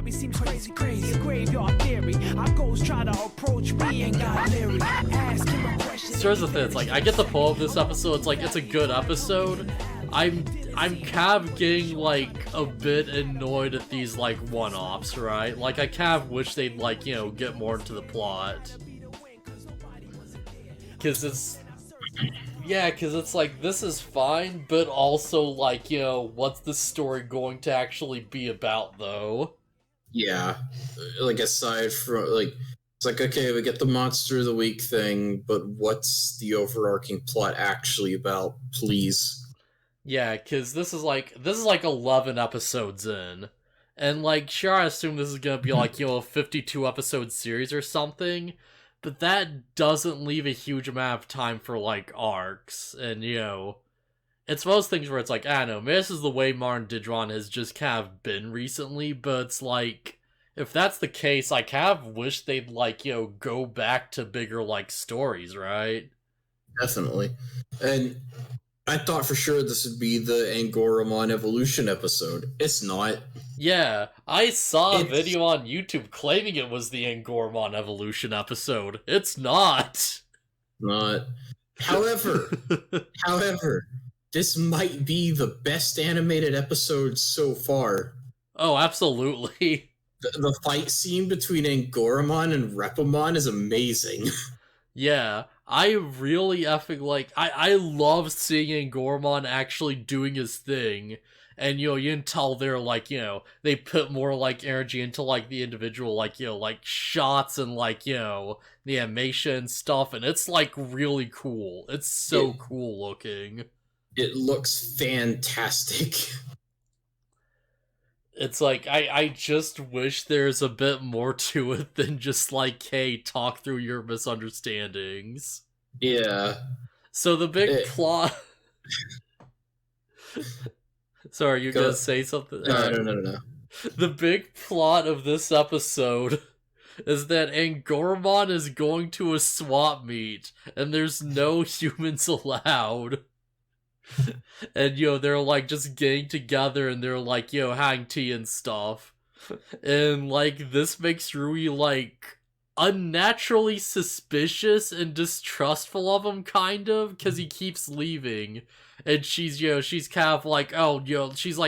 me seems crazy, a graveyard theory. Our ghosts try to approach me and got leery. Ask him a question. So here's the thing, it's like, I get the pull of this episode, it's like, it's a good episode. I'm kind of getting, like, a bit annoyed at these, like, one-offs, right? Like, I kind of wish they'd, like, you know, get more into the plot. Because it's... Yeah, because it's like, this is fine, but also, like, you know, what's the story going to actually be about, though? Yeah. Like, aside from, like... It's like, okay, we get the Monster of the Week thing, but what's the overarching plot actually about, please? Yeah, because this is like 11 episodes in. And, like, sure, I assume this is gonna be, like, you know, a 52-episode series or something, but that doesn't leave a huge amount of time for, like, arcs, and, you know, it's one of those things where it's like, I don't know, maybe this is the way modern Digimon has just kind of been recently, but it's like, if that's the case, I kind of wish they'd, like, you know, go back to bigger, like, stories, right? Definitely. And I thought for sure this would be the Angoramon evolution episode. It's not. Yeah, I saw a video on YouTube claiming it was the Angoramon evolution episode. It's not. Not. However, this might be the best animated episode so far. Oh, absolutely. The fight scene between Angoramon and Repamon is amazing. Yeah, I really effing like, I love seeing Angoramon actually doing his thing. And, you know, you can tell they're, like, you know, they put more, like, energy into, like, the individual, like, you know, like, shots and, like, you know, the animation stuff, and it's, like, really cool. It's so cool looking. It looks fantastic. It's like, I just wish there's a bit more to it than just, like, hey, talk through your misunderstandings. Yeah. So the big plot... Sorry, you gonna say something? No. The big plot of this episode is that Angoramon is going to a swap meet, and there's no humans allowed. And, you know, they're, like, just getting together, and they're, like, you know, having tea and stuff. And, like, this makes Rui, like, unnaturally suspicious and distrustful of him, kind of, because he keeps leaving. And she's, you know, she's kind of like, oh, you know, she's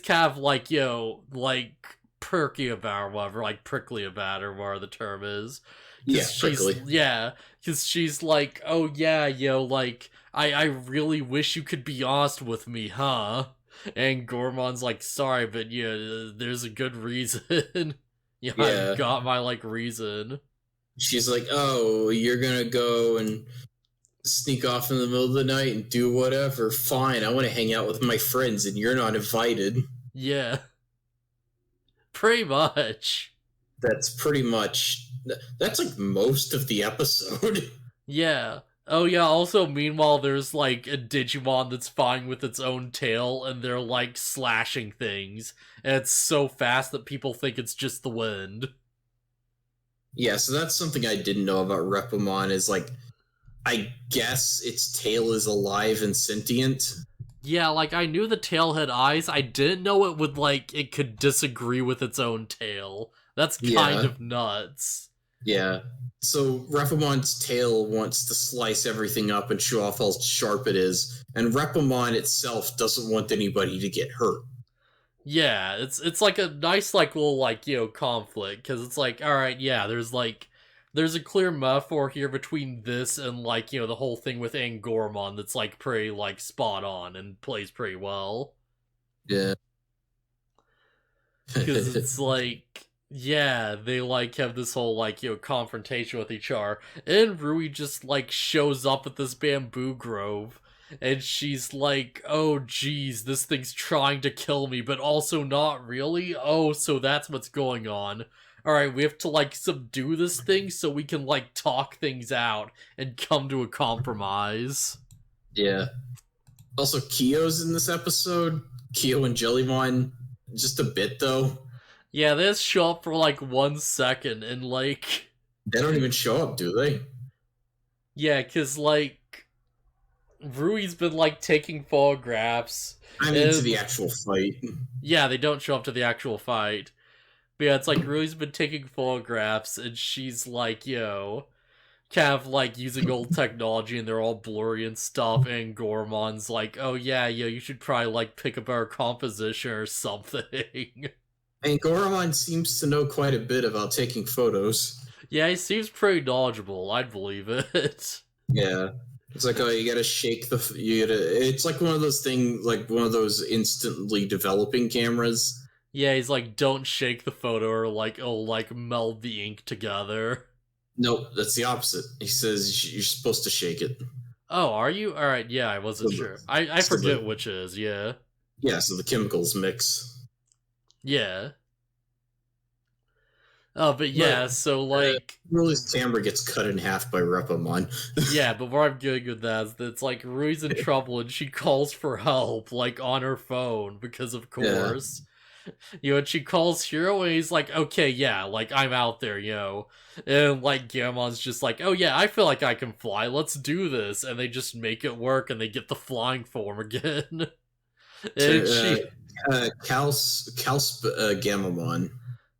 kind of like, you know, like, perky about it or whatever, like, prickly about it or whatever the term is. Yeah, prickly. Yeah, because she's like, oh, yeah, you know, like, I really wish you could be honest with me, huh? And Gormon's like, sorry, but, yeah, there's a good reason. Yeah, I've got my, like, reason. She's like, oh, you're gonna go and sneak off in the middle of the night and do whatever. Fine, I want to hang out with my friends and you're not invited. Yeah. Pretty much. That's pretty much... That's like most of the episode. Yeah. Oh yeah, also meanwhile there's like a Digimon that's flying with its own tail and they're like slashing things. And it's so fast that people think it's just the wind. Yeah, so that's something I didn't know about Repamon is like, I guess its tail is alive and sentient. Yeah, like, I knew the tail had eyes. I didn't know it would, like, it could disagree with its own tail. That's kind of nuts. Yeah. So, Repamon's tail wants to slice everything up and show off how sharp it is, and Repamon itself doesn't want anybody to get hurt. Yeah, it's like a nice, like, little, like, you know, conflict, because it's like, alright, yeah, there's a clear metaphor here between this and, like, you know, the whole thing with Angoramon that's, like, pretty, like, spot on and plays pretty well. Yeah. Because it's, like, yeah, they, like, have this whole, like, you know, confrontation with each other, and Rui just, like, shows up at this bamboo grove, and she's like, oh, geez, this thing's trying to kill me, but also not really? Oh, so that's what's going on. Alright, we have to, like, subdue this thing so we can, like, talk things out and come to a compromise. Yeah. Also, Kyo's in this episode. Kyo and Jellymon, just a bit, though. Yeah, they just show up for, like, 1 second, and, like... They don't even show up, do they? Yeah, because, like, Rui's been, like, taking photographs. I mean, to the actual fight. Yeah, they don't show up to the actual fight. But yeah, it's like Rui's been taking photographs, and she's like, yo, kind of like using old technology, and they're all blurry and stuff. And Gormon's like, oh yeah, yo, you should probably like pick up our composition or something. And Goramon seems to know quite a bit about taking photos. Yeah, he seems pretty knowledgeable. I'd believe it. Yeah. It's like, oh, you gotta shake the. It's like one of those things, like one of those instantly developing cameras. Yeah, he's like, don't shake the photo or like, it'll like meld the ink together. Nope, that's the opposite. He says you're supposed to shake it. Oh, are you? Alright, yeah, I wasn't sure. I forget which is, yeah. Yeah, so the chemicals mix. Yeah. Oh, but yeah, so like... Rui's camera gets cut in half by Repamon. Yeah, but where I'm going with that is that it's like Rui's in trouble and she calls for help, like on her phone, because of course. You know, and she calls Hero and he's like, okay, yeah, like I'm out there, you know. And like Gamon's just like, oh yeah, I feel like I can fly, let's do this. And they just make it work and they get the flying form again. And Gamamon.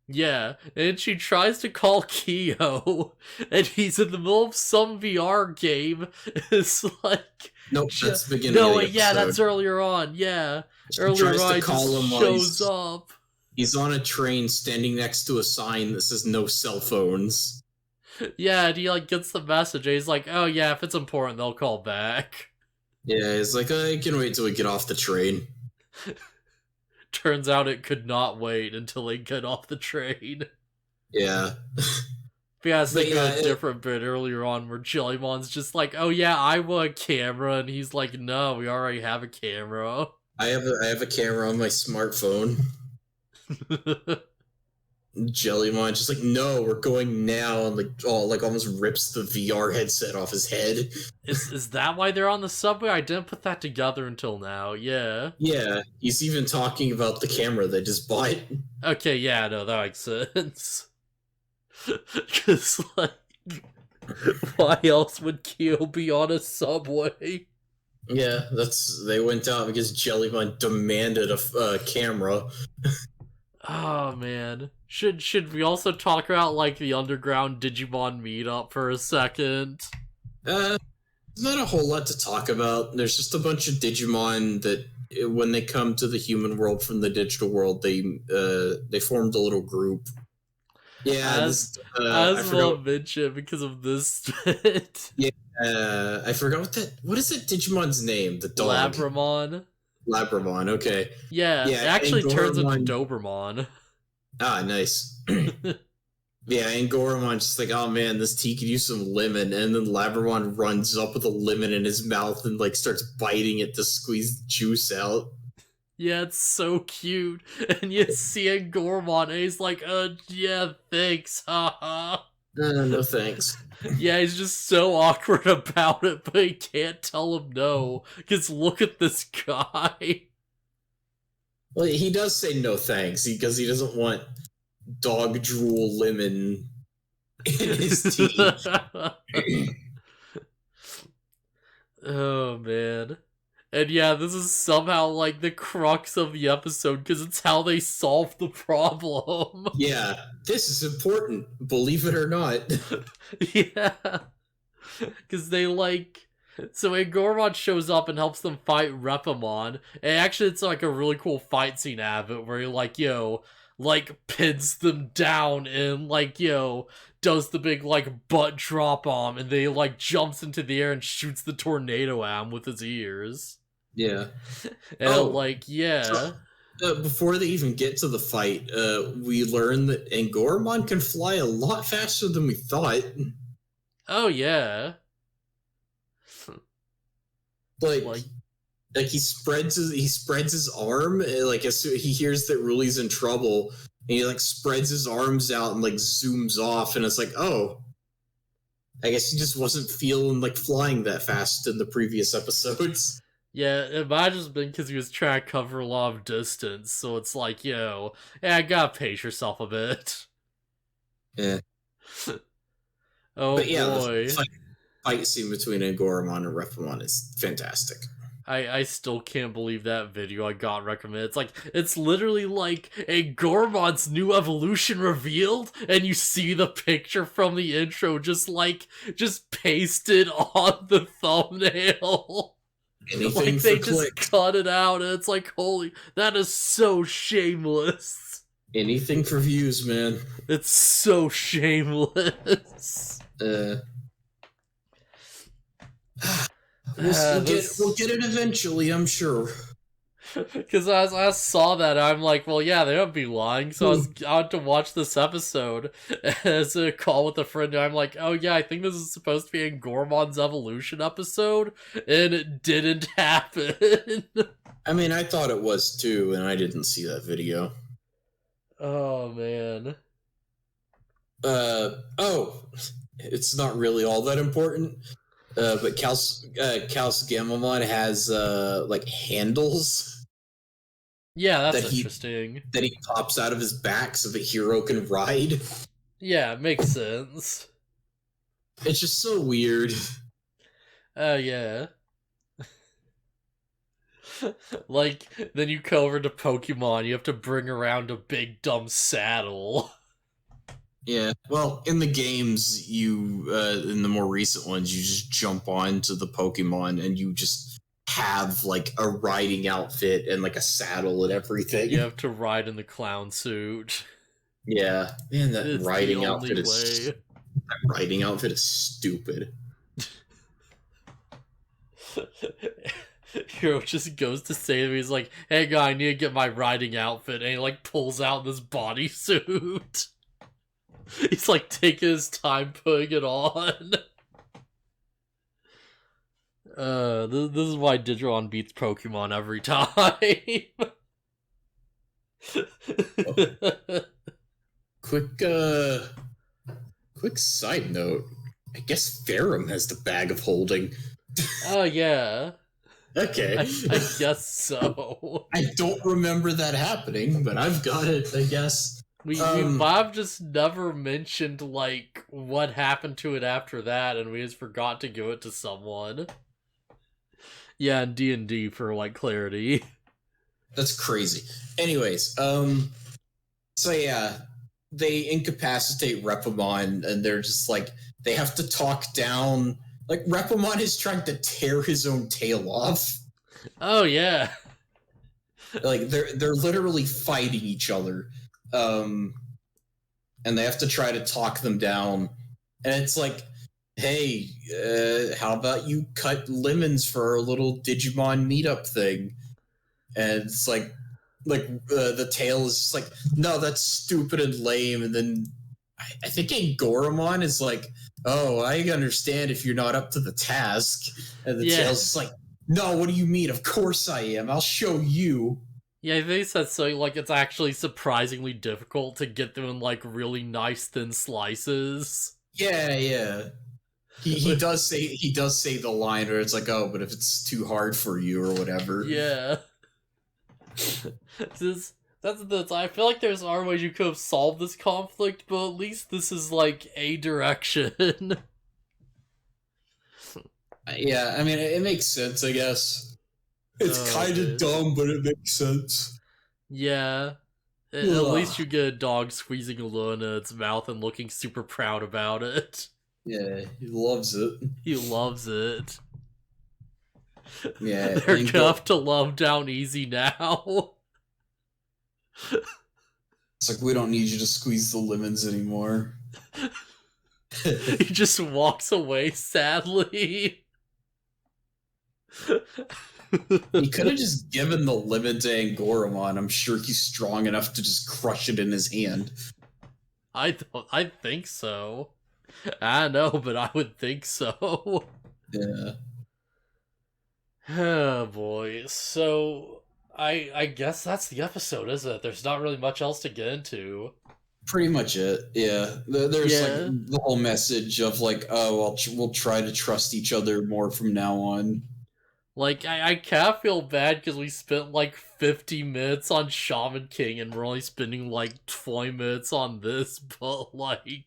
yeah, and she tries to call Kyo, and he's in the middle of some VR game. It's like, nope, that's the beginning. No, yeah, that's earlier on. Yeah, earlier on, he just shows up. He's on a train, standing next to a sign that says "No cell phones." Yeah, and he like gets the message. And he's like, "Oh yeah, if it's important, they'll call back." Yeah, it's like I can wait till we get off the train. Turns out it could not wait until they get off the train. Yeah. But yeah, I was thinking of a different bit earlier on where Jellymon's just like, oh yeah, I want a camera, and he's like, no, we already have a camera. I have a camera on my smartphone. Jellymon just like, no, we're going now, and like almost rips the VR headset off his head. Is that why they're on the subway? I didn't put that together until now. Yeah. Yeah, he's even talking about the camera they just bought. Okay, yeah, no, that makes sense. Because like, why else would Kyo be on a subway? Yeah, they went out because Jellymon demanded a camera. Oh man. Should we also talk about like the underground Digimon meetup for a second? There's not a whole lot to talk about. There's just a bunch of Digimon that when they come to the human world from the digital world, they formed a little group. Yeah, I will mention because of this bit. Yeah, I forgot what is it Digimon's name? The dog. Labramon, okay. Yeah, it actually turns into Dobermon. Ah, nice. Yeah, and Goramon's just like, oh man, this tea could use some lemon, and then Labramon runs up with a lemon in his mouth and like starts biting it to squeeze the juice out. Yeah, it's so cute. And you see Goramon, and he's like, yeah, thanks, haha. No thanks. Yeah, he's just so awkward about it, but he can't tell him no. Because look at this guy. Well, he does say no thanks, because he doesn't want dog drool lemon in his tea. Oh, man. And yeah, this is somehow like the crux of the episode, because it's how they solve the problem. Yeah, this is important, believe it or not. Yeah. Because they like... So Goramon shows up and helps them fight Repamon. And actually it's like a really cool fight scene out of it, where he like, like pins them down and like, does the big like butt drop on him, and then he like jumps into the air and shoots the tornado at him with his ears. Yeah. And before they even get to the fight, we learn that Goramon can fly a lot faster than we thought. Oh yeah. Like he spreads his arm, like as he hears that Ruli's in trouble, and he like spreads his arms out and like zooms off, and it's like, oh, I guess he just wasn't feeling like flying that fast in the previous episodes. Yeah, it might have just been because he was trying to cover a lot of distance, so it's like, yeah, gotta pace yourself a bit. Yeah. Oh, but yeah, boy. The fight scene between Goramon and Repamon is fantastic. I still can't believe that video I got recommended. It's literally like a Gormon's new evolution revealed, and you see the picture from the intro just pasted on the thumbnail. Anything Like they for just clicks. cut it out, and it's like, holy, that is so shameless. Anything for views, man. It's so shameless. We'll get it eventually, I'm sure. Because I saw that, I'm like, well, yeah, they would be lying. So I was out to watch this episode as a call with a friend. And I'm like, oh yeah, I think this is supposed to be a Gormon's evolution episode, and it didn't happen. I mean, I thought it was too, and I didn't see that video. Oh man. It's not really all that important. But Kaus Gamamon has like handles. Yeah, that's interesting. That he pops out of his back so the hero can ride. Yeah, it makes sense. It's just so weird. Oh, yeah. Like, then you go over to Pokemon, you have to bring around a big dumb saddle. Yeah, well, in the games, you, in the more recent ones, you just jump onto the Pokemon and you just have, like, a riding outfit and, like, a saddle and everything. You have to ride in the clown suit. Yeah, man, that riding outfit is stupid. Hero just goes to save him, he's like, hey guy, I need to get my riding outfit, and he, like, pulls out this bodysuit. He's like taking his time putting it on. This is why Digimon beats Pokemon every time. Quick side note. I guess Ferrum has the bag of holding. Oh yeah. Okay. I guess so. I don't remember that happening, but I've got it, I guess. Bob just never mentioned, like, what happened to it after that, and we just forgot to give it to someone. Yeah, in D&D, for, like, clarity. That's crazy. Anyways, so yeah, they incapacitate Repamon, and they're just like, they have to talk down. Like, Repamon is trying to tear his own tail off. Oh, yeah. Like, they're literally fighting each other. And they have to try to talk them down. And it's like, hey, how about you cut lemons for our little Digimon meetup thing? And it's like the tail is just like, no, that's stupid and lame. And then I think Angoramon is like, oh, I understand if you're not up to the task. And the tail's just like, no, what do you mean? Of course I am. I'll show you. Yeah, they said so, like, it's actually surprisingly difficult to get them in, like, really nice thin slices. Yeah. He does say the line where it's like, oh, but if it's too hard for you or whatever. Yeah. I feel like there's other ways you could have solved this conflict, but at least this is, like, a direction. Yeah, I mean, it makes sense, I guess. It's kind of dumb, but it makes sense. Yeah. At least you get a dog squeezing a loon in its mouth and looking super proud about it. Yeah, he loves it. He loves it. Yeah. They're gonna have to love down easy now. It's like, we don't need you to squeeze the lemons anymore. He just walks away sadly. He could have just given the lemon to Angoramon. I'm sure he's strong enough to just crush it in his hand. I think so. I know, but I would think so. Yeah. Oh boy. So I guess that's the episode, isn't it? There's not really much else to get into. Pretty much it. Yeah. There's like the whole message of like, oh, we'll try to trust each other more from now on. Like, I kind of feel bad because we spent like 50 minutes on Shaman King and we're only spending like 20 minutes on this, but like...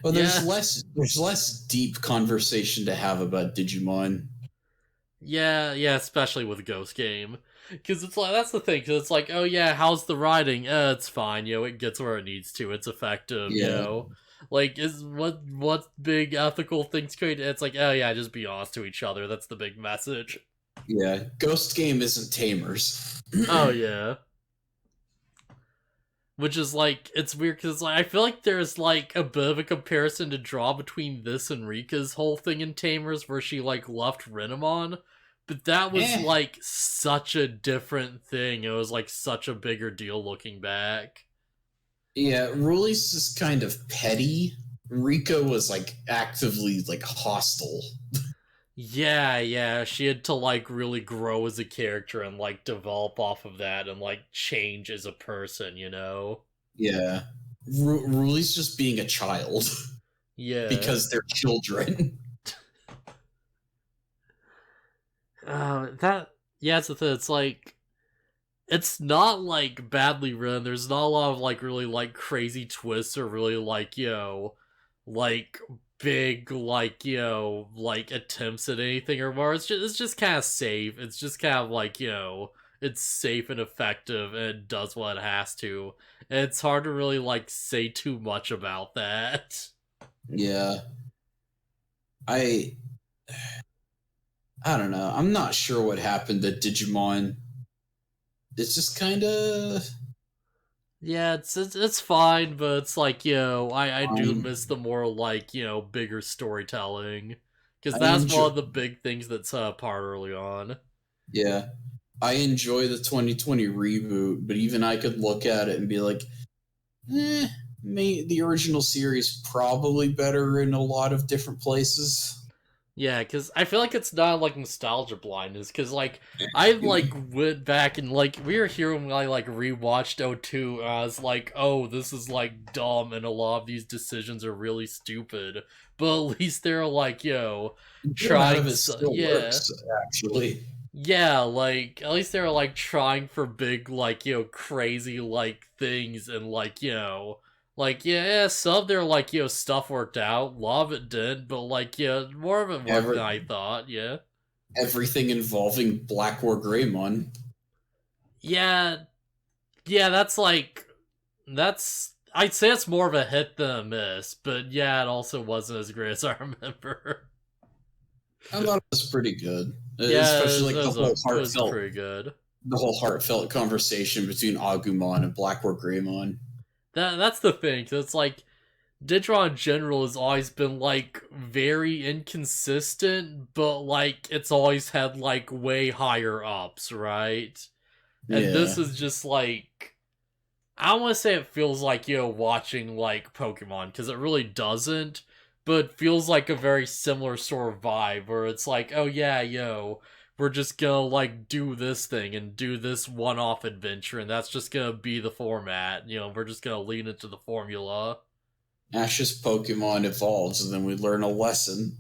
Well, there's less deep conversation to have about Digimon. Yeah, especially with Ghost Game. Because it's like, that's the thing, because it's like, oh yeah, how's the writing? It's fine, it gets where it needs to, it's effective, Yeah. Like, what big ethical things could, it's like, oh yeah, just be honest to each other, that's the big message. Yeah, Ghost Game isn't Tamers. Oh yeah. Which is like, it's weird because like, I feel like there's like a bit of a comparison to draw between this and Rika's whole thing in Tamers where she like left Renamon. But that was like such a different thing. It was like such a bigger deal looking back. Yeah, Ruli's just kind of petty. Rika was like actively like hostile. Yeah, she had to like really grow as a character and like develop off of that and like change as a person, Yeah. Ruli's just being a child. Yeah. Because they're children. It's the thing. It's like, it's not like badly written. There's not a lot of like really like crazy twists or really like like big like like attempts at anything or more. It's just kind of safe. It's just kind of like it's safe and effective and it does what it has to. And it's hard to really like say too much about that. Yeah. I don't know. I'm not sure what happened to Digimon. It's just kind of... Yeah, it's fine, but it's like, I do miss the more like, bigger storytelling. Because that's one of the big things that's part early on. Yeah. I enjoy the 2020 reboot, but even I could look at it and be like, the original series probably better in a lot of different places. Yeah, because I feel like it's not like nostalgia blindness, because like I like went back and like we were here when I like rewatched 02 and I was like, oh, this is like dumb and a lot of these decisions are really stupid, but at least they're like trying works, actually. Yeah, like at least they're like trying for big like crazy like things and like like, some of their, like, stuff worked out. A lot of it did, but, like, more of it worked than I thought, Everything involving Black War Greymon. Yeah, that's, like, I'd say it's more of a hit than a miss, but, yeah, it also wasn't as great as I remember. I thought it was pretty good. Yeah, especially, like, it was pretty good. The whole heartfelt conversation between Agumon and Black War Greymon. That's the thing, cause it's like Digimon in general has always been like very inconsistent, but like it's always had like way higher ups, right? And this is just like, I don't want to say it feels like watching like Pokemon, because it really doesn't, but it feels like a very similar sort of vibe where it's like, oh yeah, we're just gonna like do this thing and do this one-off adventure, and that's just gonna be the format. We're just gonna lean into the formula. Ash's Pokemon evolves, and then we learn a lesson.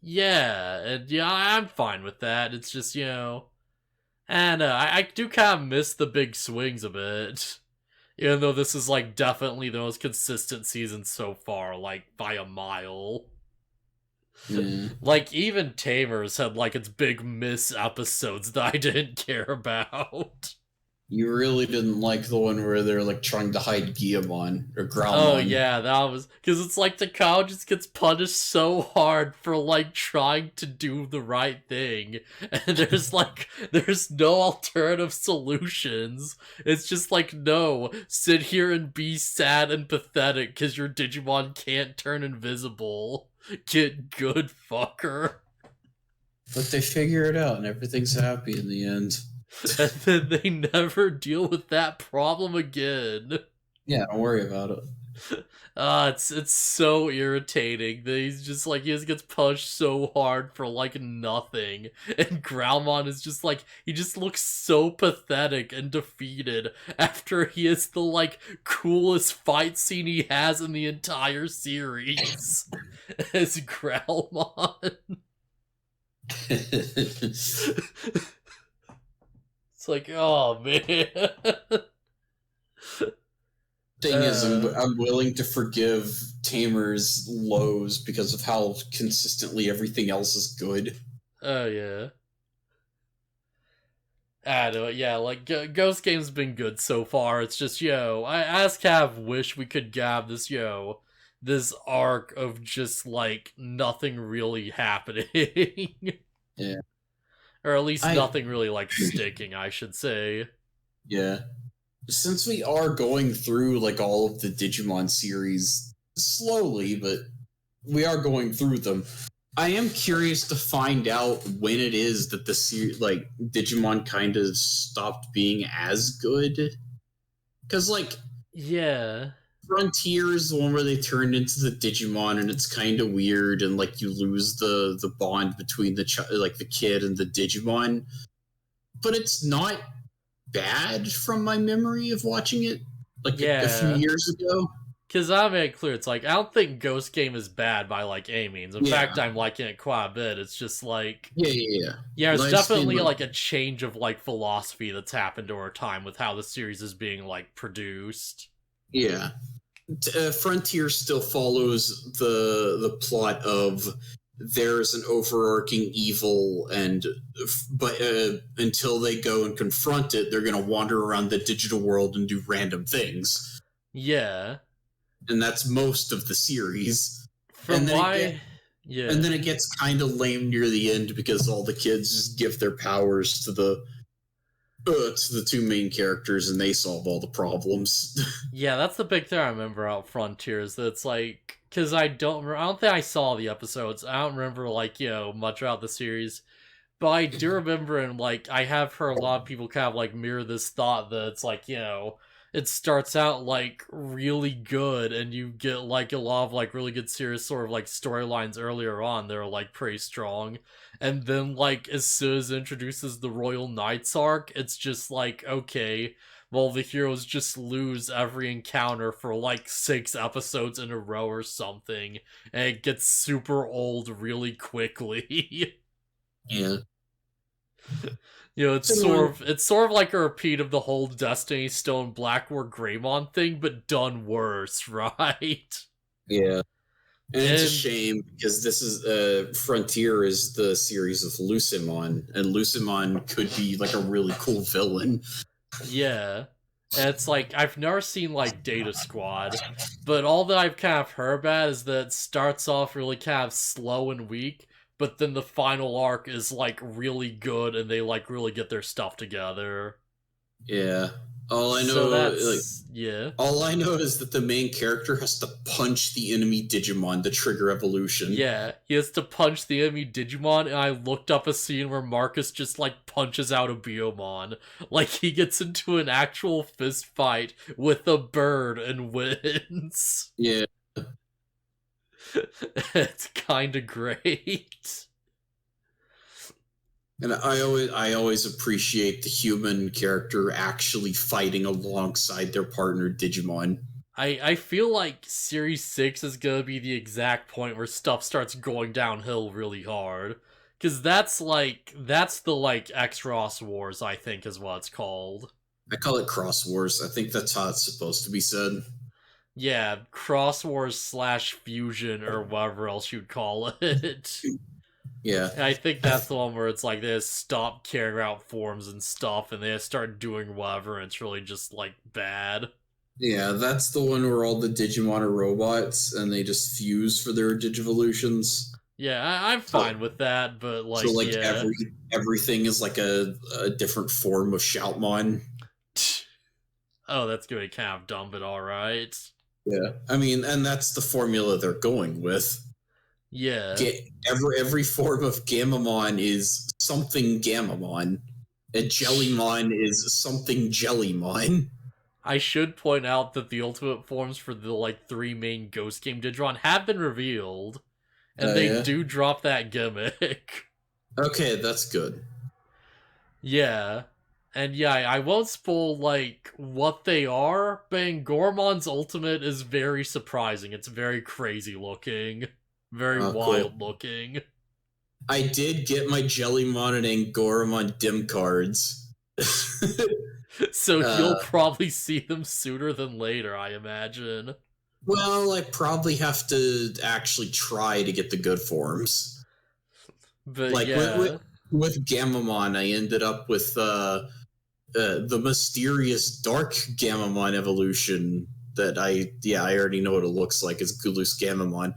Yeah, and I'm fine with that. It's just and I do kind of miss the big swings a bit, even though this is like definitely the most consistent season so far, like by a mile. Like, even Tamers had, like, its big miss episodes that I didn't care about. You really didn't like the one where they're, like, trying to hide Guillemon, or Growlmon. Oh, yeah, that was... Because it's like the cow just gets punished so hard for, like, trying to do the right thing. And there's, like, there's no alternative solutions. It's just like, no, sit here and be sad and pathetic because your Digimon can't turn invisible. Get good, fucker. But they figure it out and everything's happy in the end. And then they never deal with that problem again. Yeah, don't worry about it. It's so irritating that he just gets punched so hard for like nothing. And Growlmon is just like, he just looks so pathetic and defeated after he is the like coolest fight scene he has in the entire series as Growlmon. It's like, oh man. Thing is, I'm willing to forgive Tamer's lows because of how consistently everything else is good. Oh yeah. I don't, yeah, like, Ghost Game's been good so far. It's just, I as Cav wish we could have this, this arc of just, like, nothing really happening. Yeah. Or at least I- nothing really, like, sticking, I should say. Yeah. Since we are going through, like, all of the Digimon series slowly, but we are going through them, I am curious to find out when it is that like, Digimon kind of stopped being as good. Because, like, Yeah. Frontier is the one where they turned into the Digimon, and it's kind of weird, and, like, you lose the bond between the kid and the Digimon. But it's not bad from my memory of watching it, like, a few years ago. Because I made it clear, it's like, I don't think Ghost Game is bad by, like, any means. In fact, I'm liking it quite a bit. It's just, like... Yeah, it's definitely, like, a change of, like, philosophy that's happened over time with how the series is being, like, produced. Yeah. Frontier still follows the plot of there's an overarching evil, but until they go and confront it, they're going to wander around the digital world and do random things. Yeah. And that's most of the series. And then it gets kind of lame near the end because all the kids just give their powers to the two main characters and they solve all the problems. Yeah, that's the big thing I remember out Frontiers. That it's like, because I don't think I saw the episodes. I don't remember, like, much about the series. But I do remember, and, like, I have heard a lot of people kind of, like, mirror this thought that it's like, it starts out, like, really good, and you get, like, a lot of, like, really good serious sort of, like, storylines earlier on that are, like, pretty strong. And then, like, as soon as it introduces the Royal Knights arc, it's just like, okay, well, the heroes just lose every encounter for, like, 6 episodes in a row or something, and it gets super old really quickly. Yeah. It's sort of like a repeat of the whole Destiny Stone Blackboard Greymon thing, but done worse, right? Yeah. And it's a shame because this is Frontier is the series of Lucimon, and Lucimon could be like a really cool villain. Yeah. And it's like, I've never seen, like, Data Squad, but all that I've kind of heard about is that it starts off really kind of slow and weak, but then the final arc is, like, really good, and they, like, really get their stuff together. Yeah. All I know, all I know is that the main character has to punch the enemy Digimon to trigger evolution. Yeah, he has to punch the enemy Digimon, and I looked up a scene where Marcus just, like, punches out a Biomon. Like, he gets into an actual fist fight with a bird and wins. Yeah. It's kinda great. And I always appreciate the human character actually fighting alongside their partner Digimon. I feel like Series 6 is gonna be the exact point where stuff starts going downhill really hard. Because that's the, like, X-Ross Wars, I think is what it's called. I call it Cross Wars. I think that's how it's supposed to be said. Yeah, Cross Wars / Fusion, or whatever else you'd call it. Yeah. And I think that's the one where it's like they just stop caring about forms and stuff, and they just start doing whatever, and it's really just, like, bad. Yeah, that's the one where all the Digimon are robots, and they just fuse for their Digivolutions. Yeah, I'm fine with that, but, like, everything is like a different form of Shoutmon. Oh, that's gonna be kind of dumb, but alright. Yeah, I mean, and that's the formula they're going with. Yeah. Every form of Gamamon is something Gamamon. A Jellymon is something Jellymon. I should point out that the ultimate forms for the, like, 3 main Ghost Game Digimon have been revealed. And they do drop that gimmick. Okay, that's good. Yeah. And yeah, I won't spoil, like, what they are, but Angormon's ultimate is very surprising. It's very crazy looking. Very wild looking. I did get my Jellymon and Angoromon dim cards. So you'll probably see them sooner than later, I imagine. Well, I probably have to actually try to get the good forms. But like, yeah. with Gamamon, I ended up with the mysterious dark Gamamon evolution that I already know what it looks like. It's Gulus Gamamon.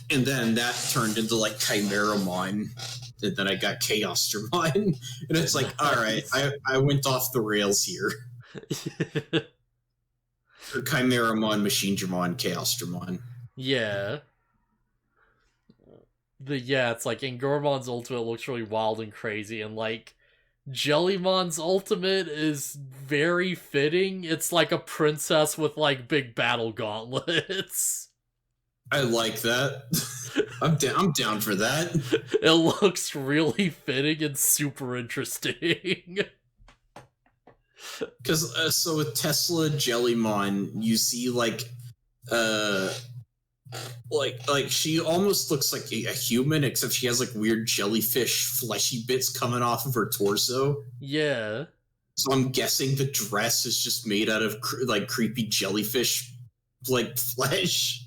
And then that turned into like Chimeramon. And then I got Chaosdramon. And it's like, all right, I went off the rails here. Chimeramon, Machinedramon, Chaosdramon. Yeah. It's like Angormon's ultimate looks really wild and crazy, and like Jellymon's ultimate is very fitting. It's like a princess with like big battle gauntlets. I like that. I'm down for that. It looks really fitting and super interesting. Because so with Tesla Jellymon, you see like she almost looks like a human, except she has like weird jellyfish fleshy bits coming off of her torso. Yeah. So I'm guessing the dress is just made out of like creepy jellyfish like flesh.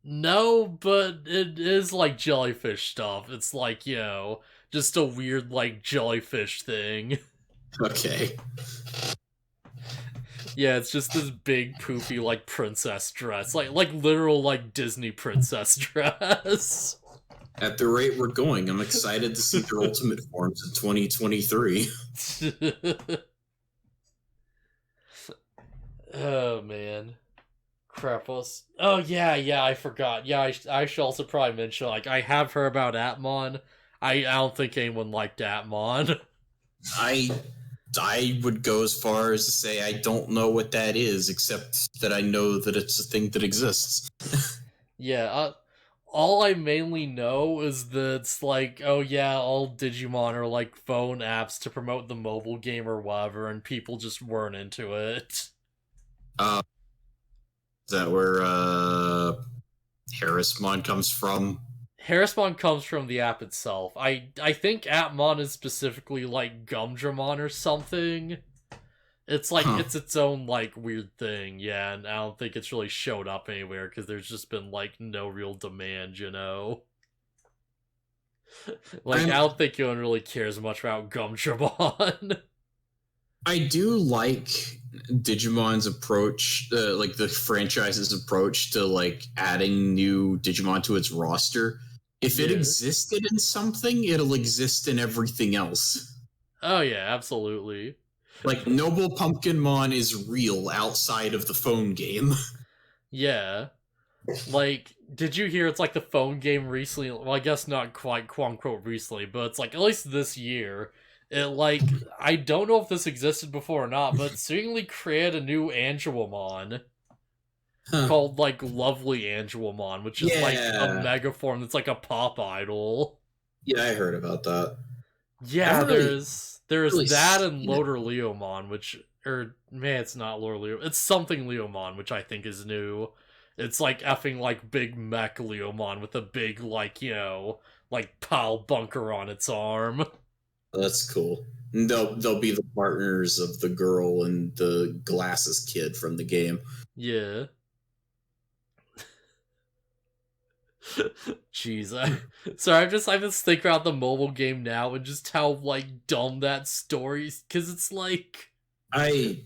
No, but it is like jellyfish stuff. It's like, just a weird like jellyfish thing. Okay. Yeah, it's just this big poofy like princess dress, like literal like Disney princess dress. At the rate we're going, I'm excited to see their ultimate forms in 2023. Oh man, crap! Oh yeah, I forgot. Yeah, I should also probably mention like I have heard about Atmon. I don't think anyone liked Atmon. I would go as far as to say I don't know what that is, except that I know that it's a thing that exists. Yeah, all I mainly know is that it's like, oh yeah, all Digimon are like phone apps to promote the mobile game or whatever, and people just weren't into it. Is that where Harrismon comes from? Harrismon comes from the app itself. I think Appmon is specifically like Gumdramon or something. It's like it's its own like weird thing, yeah, and I don't think it's really showed up anywhere because there's just been like no real demand, Like I don't think anyone really cares much about Gumdramon. I do like Digimon's approach, like the franchise's approach to like adding new Digimon to its roster. If it existed in something, it'll exist in everything else. Oh yeah, absolutely. Like Noble Pumpkinmon is real outside of the phone game. Yeah. Like, did you hear it's like the phone game recently? Well, I guess not quite quote unquote recently, but it's like at least this year. It like I don't know if this existed before or not, but seemingly created a new Angelomon called like Lovely Angelomon, which is like a mega form that's like a pop idol. Yeah, I heard about that. Yeah, there's that and Loader Leomon, it's not Loader Leo, it's something Leomon, which I think is new. It's like effing like big mech Leomon with a big like like POW bunker on its arm. That's cool. And they'll be the partners of the girl and the glasses kid from the game. Yeah. Jeez, I'm just thinking about the mobile game now and just how like dumb that story is, because it's like I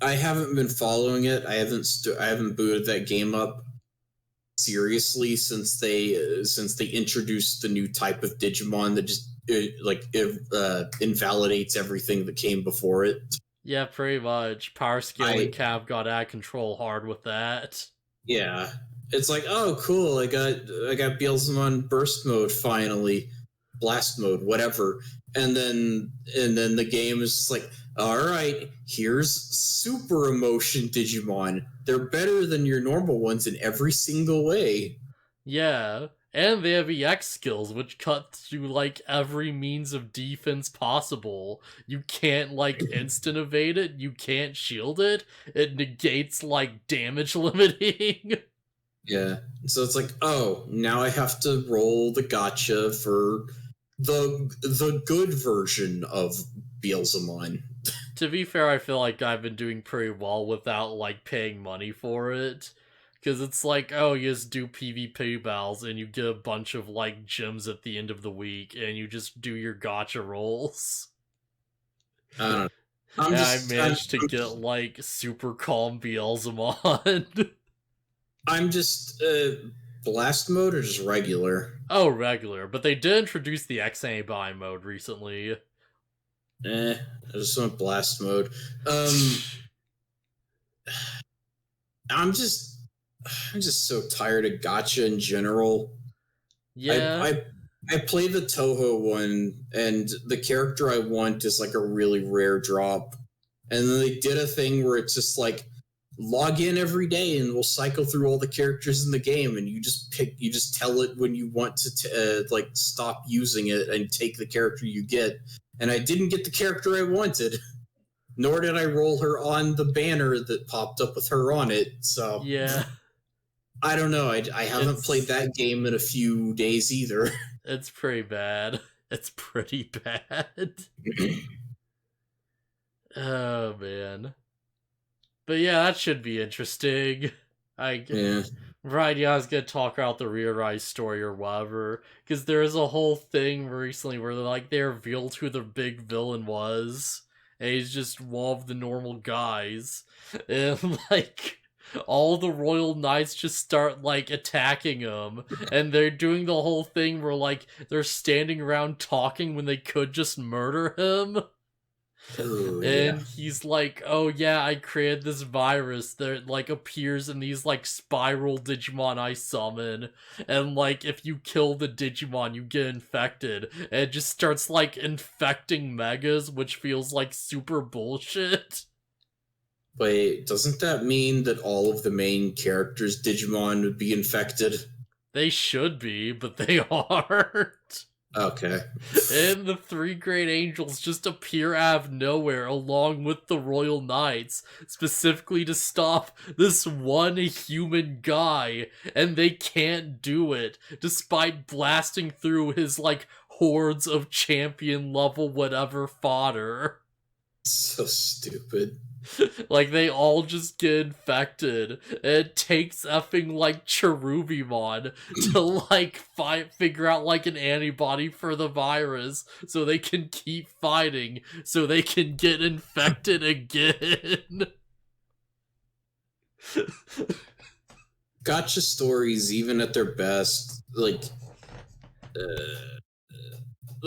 haven't been following it. I haven't booted that game up seriously since they introduced the new type of Digimon that just invalidates everything that came before it. Yeah, pretty much. Power scaling Cap got out of control hard with that. Yeah. It's like, oh cool, I got Beelzemon burst mode finally. Blast mode, whatever. And then the game is just like, alright, here's super emotion Digimon. They're better than your normal ones in every single way. Yeah. And they have EX skills, which cut through, like, every means of defense possible. You can't, like, instant evade it. You can't shield it. It negates, like, damage limiting. Yeah. So it's like, oh, now I have to roll the gacha for the good version of Beelzemon. To be fair, I feel like I've been doing pretty well without, like, paying money for it. Because it's like, oh, you just do PvP battles and you get a bunch of, like, gems at the end of the week and you just do your gacha rolls. I don't know. I'm I just managed to get like super calm Beelzemon. I'm just blast mode or just regular? Oh, regular, but they did introduce the X-Buy mode recently. I just want blast mode. I'm just so tired of gacha in general. Yeah. I play the Toho one, and the character I want is like a really rare drop. And then they did a thing where it's just like log in every day and we'll cycle through all the characters in the game, and you just tell it when you want to like stop using it and take the character you get. And I didn't get the character I wanted, nor did I roll her on the banner that popped up with her on it. So Yeah. I don't know. I haven't played that game in a few days either. It's pretty bad. It's pretty bad. Oh, man. But yeah, that should be interesting. Yeah. Right, yeah, I was gonna talk about the Rearise story or whatever, because there is a whole thing recently where they revealed who the big villain was, and he's just one of the normal guys, and like all the royal knights just start like attacking him, and they're doing the whole thing where like they're standing around talking when they could just murder him. Ooh, And yeah. he's like, oh yeah, I created this virus that like appears in these like spiral Digimon I summon, and like if you kill the Digimon you get infected, and it just starts like infecting megas, which feels like super bullshit. Wait, doesn't that mean that all of the main characters' Digimon would be infected? They should be, but they aren't. Okay. And the three great angels just appear out of nowhere along with the royal knights, specifically to stop this one human guy, and they can't do it, despite blasting through his, like, hordes of champion level whatever fodder. So stupid. Like, they all just get infected. It takes effing, like, Cherubimon to, like, figure out, like, an antibody for the virus so they can keep fighting, so they can get infected again. Gotcha stories, even at their best,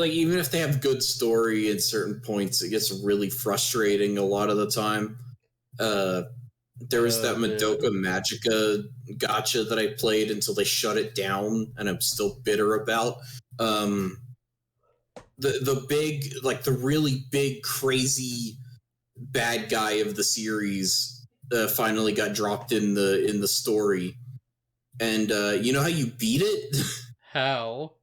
even if they have good story at certain points, it gets really frustrating a lot of the time. There was that Madoka Magica gotcha that I played until they shut it down, and I'm still bitter about. The big, like the really big, crazy bad guy of the series finally got dropped in the story, and you know how you beat it? How?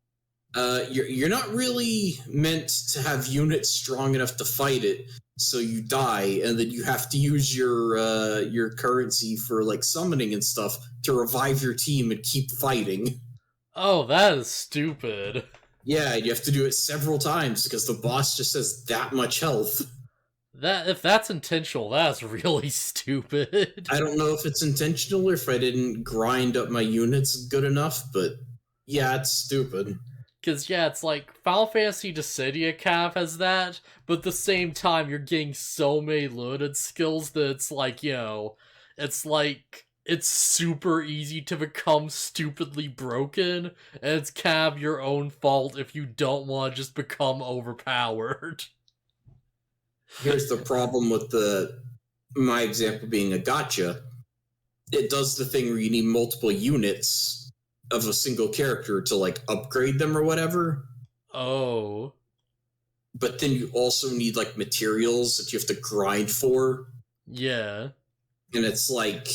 You're not really meant to have units strong enough to fight it, so you die, and then you have to use your currency for like summoning and stuff to revive your team and keep fighting. Oh, that is stupid. Yeah, you have to do it several times because the boss just has that much health. If that's intentional, that's really stupid. I don't know if it's intentional or if I didn't grind up my units good enough, but yeah, it's stupid. Because, yeah, it's like, Final Fantasy Dissidia Cav has that, but at the same time, you're getting so many limited skills that it's like, you know, it's like, it's super easy to become stupidly broken, and it's kind of your own fault if you don't want to just become overpowered. Here's the problem with my example being a gotcha. It does the thing where you need multiple units of a single character to like upgrade them or whatever. Oh. But then you also need like materials that you have to grind for. Yeah. And it's like,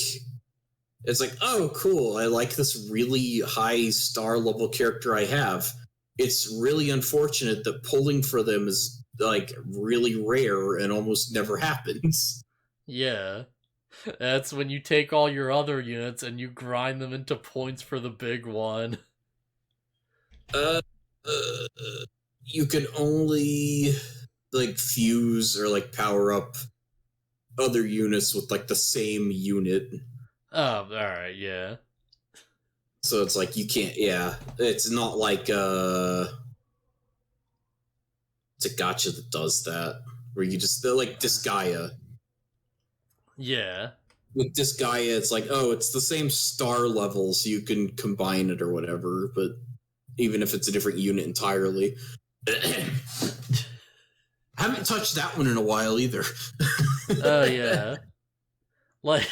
oh, cool. I like this really high star level character I have. It's really unfortunate that pulling for them is like really rare and almost never happens. Yeah. That's when you take all your other units and you grind them into points for the big one. You can only like fuse or like power up other units with like the same unit. Oh, alright, yeah. So it's like you can't, yeah. It's not like it's a gotcha that does that. where you just like Disgaea. Yeah. With Disgaea, it's like, oh, it's the same star level, so you can combine it or whatever, but even if it's a different unit entirely. Haven't touched that one in a while either. Oh, yeah. Like,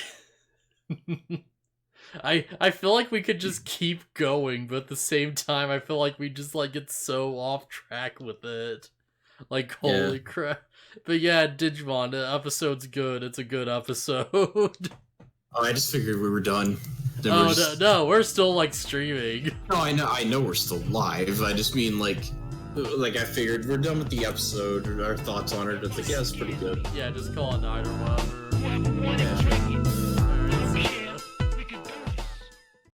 I feel like we could just keep going, but at the same time, I feel like we just, like, get so off track with it. Like, holy crap. But yeah, Digimon, the episode's good. It's a good episode. Oh, I just figured we were done. No, we're still, like, streaming. No, I know we're still live. I just mean, like I figured we're done with the episode, our thoughts on it. It's like, yeah, it's pretty good. Yeah, just call it night or whatever. Yeah.